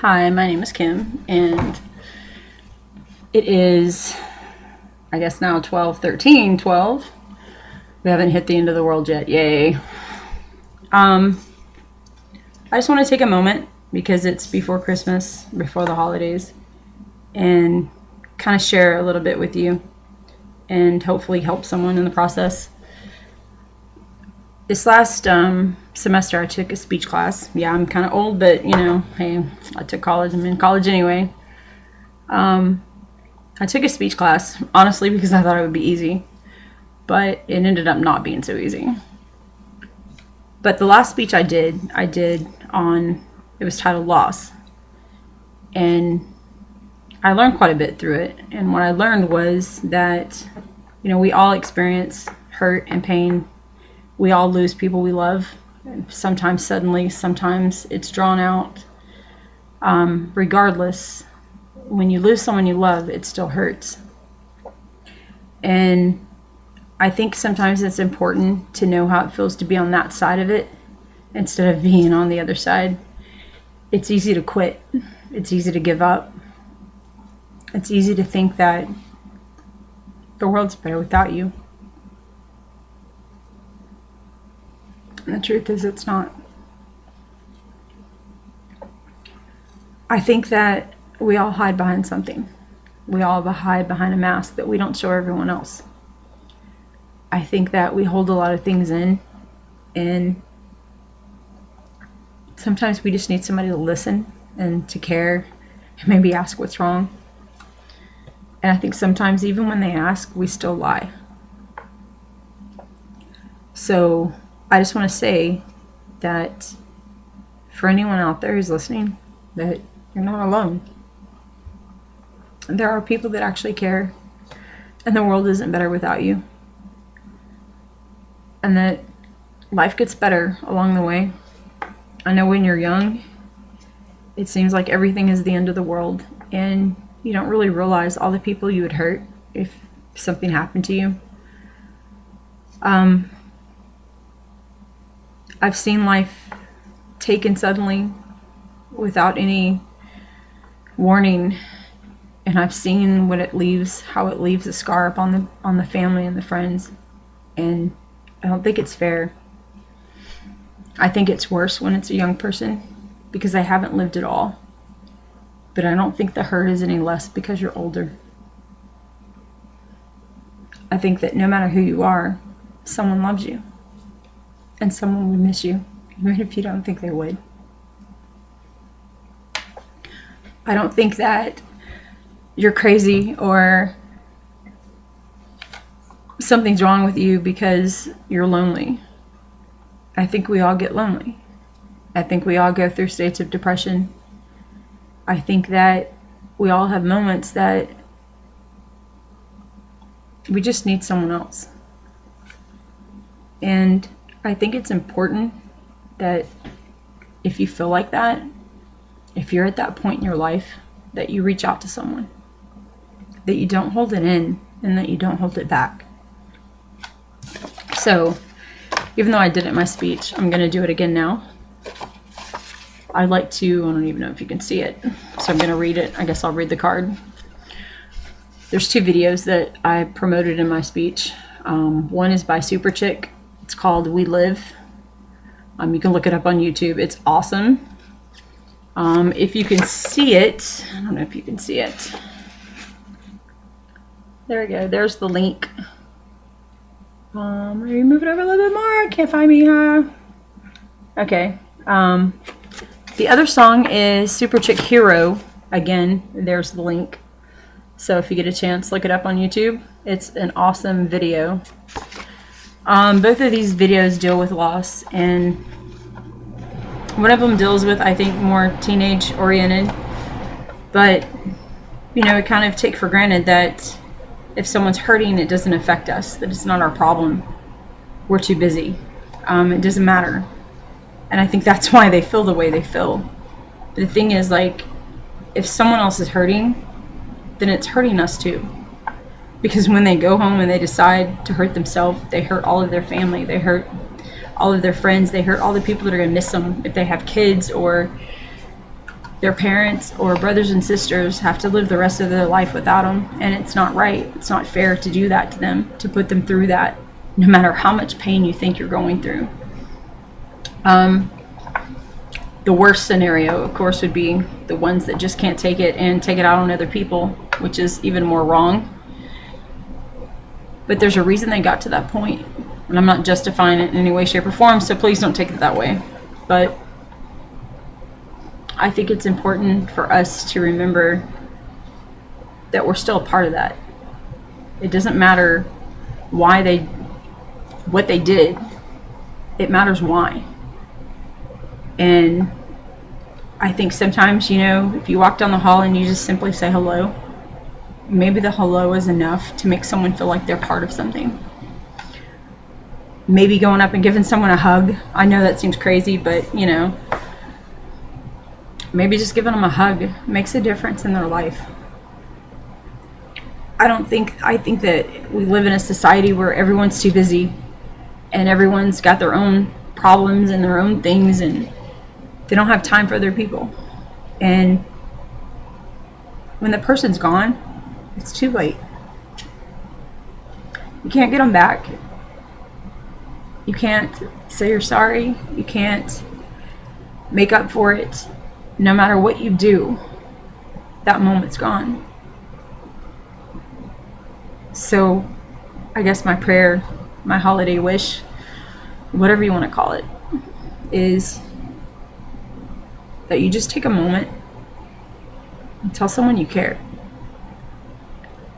Hi, my name is Kim, and it is, I guess now 12:13. We haven't hit the end of the world yet. Yay. I just want to take a moment because it's before Christmas, before the holidays, and kind of share a little bit with you and hopefully help someone in the process. This last semester, I took a speech class. Yeah, I'm kind of old, but hey, I took college. I'm in college anyway. I took a speech class, honestly, because I thought it would be easy, but it ended up not being so easy. But the last speech I did on, it was titled Loss. And I learned quite a bit through it. And what I learned was that, we all experience hurt and pain. We all lose people we love, sometimes suddenly, sometimes it's drawn out. Regardless, when you lose someone you love, it still hurts. And I think sometimes it's important to know how it feels to be on that side of it instead of being on the other side. It's easy to quit. It's easy to give up. It's easy to think that the world's better without you. And the truth is, it's not. I think that we all hide behind something. We all hide behind a mask that we don't show everyone else. I think that we hold a lot of things in, and sometimes we just need somebody to listen and to care and maybe ask what's wrong. And I think sometimes even when they ask, we still lie. So I just want to say that for anyone out there who's listening, that you're not alone. There are people that actually care, and the world isn't better without you. And that life gets better along the way. I know when you're young, it seems like everything is the end of the world, and you don't really realize all the people you would hurt if something happened to you. I've seen life taken suddenly without any warning, and I've seen what it leaves, how it leaves a scar up on the family and the friends, and I don't think it's fair. I think it's worse when it's a young person because they haven't lived it all. But I don't think the hurt is any less because you're older. I think that no matter who you are, someone loves you. And someone would miss you, even if you don't think they would. I don't think that you're crazy or something's wrong with you because you're lonely. I think we all get lonely. I think we all go through states of depression. I think that we all have moments that we just need someone else. And I think it's important that if you feel like that, if you're at that point in your life, that you reach out to someone. That you don't hold it in and that you don't hold it back. So, even though I did it in my speech, I'm going to do it again now. I'd like to, I don't even know if you can see it, so I'm going to read it. I guess I'll read the card. There's 2 videos that I promoted in my speech. One is by Super Chick. It's called We Live. You can look it up on YouTube. It's awesome. If you can see it, I don't know if you can see it. There we go. There's the link. Let me move it over a little bit more. I can't find me. Okay. The other song is Super Chick Hero. Again, there's the link. So if you get a chance, look it up on YouTube. It's an awesome video. Both of these videos deal with loss, and one of them deals with, I think, more teenage oriented. But, we kind of take for granted that if someone's hurting, it doesn't affect us, that it's not our problem. We're too busy. It doesn't matter. And I think that's why they feel the way they feel. But the thing is, if someone else is hurting, then it's hurting us too. Because when they go home and they decide to hurt themselves, they hurt all of their family. They hurt all of their friends. They hurt all the people that are going to miss them if they have kids or their parents or brothers and sisters have to live the rest of their life without them, and it's not right. It's not fair to do that to them, to put them through that, no matter how much pain you think you're going through. The worst scenario, of course, would be the ones that just can't take it and take it out on other people, which is even more wrong. But there's a reason they got to that point, and I'm not justifying it in any way, shape, or form, so please don't take it that way. But I think it's important for us to remember that we're still a part of that. It doesn't matter what they did. It matters why. And I think sometimes, if you walk down the hall and you just simply say hello, maybe the hello is enough to make someone feel like they're part of something. Maybe going up and giving someone a hug. I know that seems crazy, but maybe just giving them a hug makes a difference in their life. I think that we live in a society where everyone's too busy and everyone's got their own problems and their own things, and they don't have time for other people. And when the person's gone, it's too late. You can't get them back. You can't say you're sorry. You can't make up for it. No matter what you do, that moment's gone. So I guess my prayer, my holiday wish, whatever you want to call it, is that you just take a moment and tell someone you care.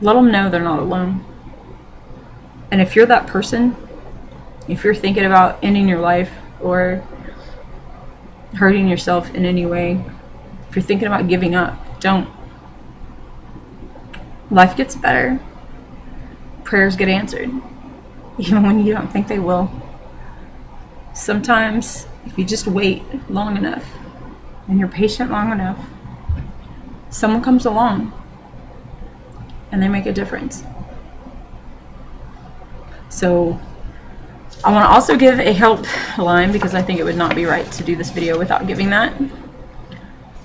Let them know they're not alone. And if you're that person, if you're thinking about ending your life or hurting yourself in any way, if you're thinking about giving up, don't. Life gets better. Prayers get answered, even when you don't think they will. Sometimes, if you just wait long enough and you're patient long enough, someone comes along and they make a difference. So I want to also give a help line, because I think it would not be right to do this video without giving that.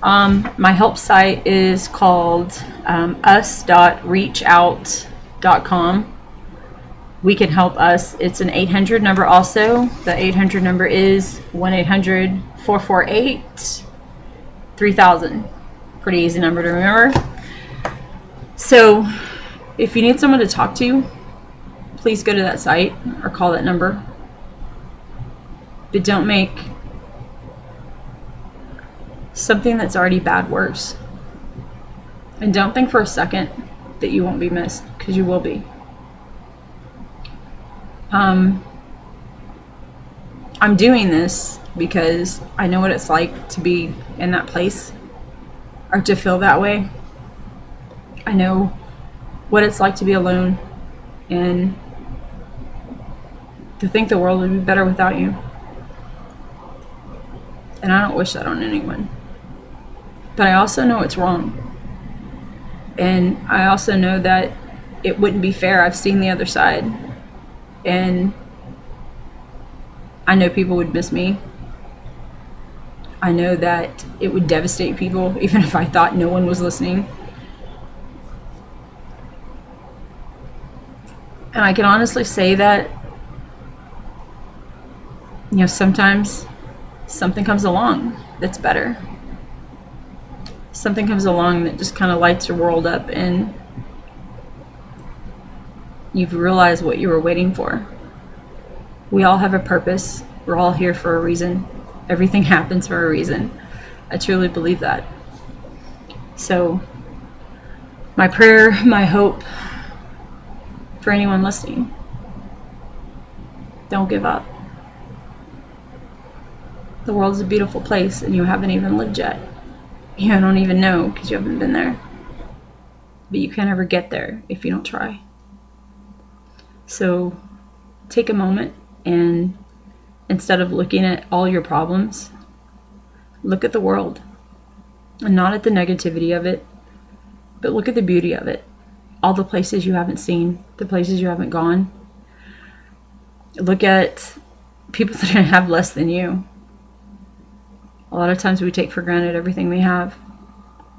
My help site is called us.reachout.com. We Can Help Us. It's an 800 number also. The 800 number is 1-800-448-3000. Pretty easy number to remember. So if you need someone to talk to, please go to that site or call that number. But don't make something that's already bad worse. And don't think for a second that you won't be missed, because you will be. I'm doing this because I know what it's like to be in that place or to feel that way. I know what it's like to be alone and to think the world would be better without you. And I don't wish that on anyone. But I also know it's wrong. And I also know that it wouldn't be fair. I've seen the other side. And I know people would miss me. I know that it would devastate people, even if I thought no one was listening. And I can honestly say that, sometimes something comes along that's better. Something comes along that just kind of lights your world up, and you've realized what you were waiting for. We all have a purpose. We're all here for a reason. Everything happens for a reason. I truly believe that. So, my prayer, my hope for anyone listening, don't give up. The world is a beautiful place, and you haven't even lived yet. You don't even know, because you haven't been there. But you can't ever get there if you don't try. So take a moment, and instead of looking at all your problems, look at the world. And not at the negativity of it, but look at the beauty of it. All the places you haven't seen, the places you haven't gone. Look at people that have less than you. A lot of times we take for granted everything we have.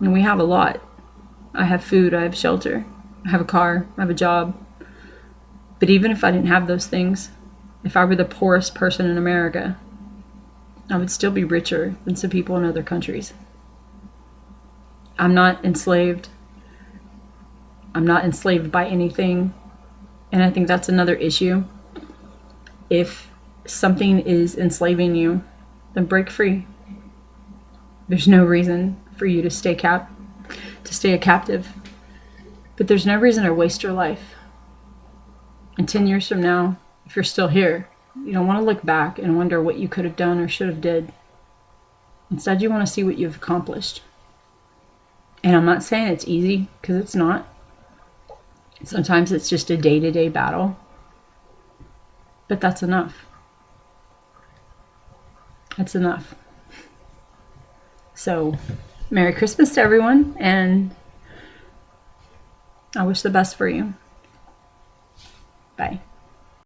And we have a lot. I have food, I have shelter, I have a car, I have a job. But even if I didn't have those things, if I were the poorest person in America, I would still be richer than some people in other countries. I'm not enslaved. I'm not enslaved by anything. And I think that's another issue. If something is enslaving you, then break free. There's no reason for you to stay a captive. But there's no reason to waste your life. And 10 years from now, if you're still here, you don't want to look back and wonder what you could have done or should have did. Instead, you want to see what you've accomplished. And I'm not saying it's easy, because it's not. Sometimes it's just a day-to-day battle. But that's enough. That's enough. So, Merry Christmas to everyone, and I wish the best for you. Bye.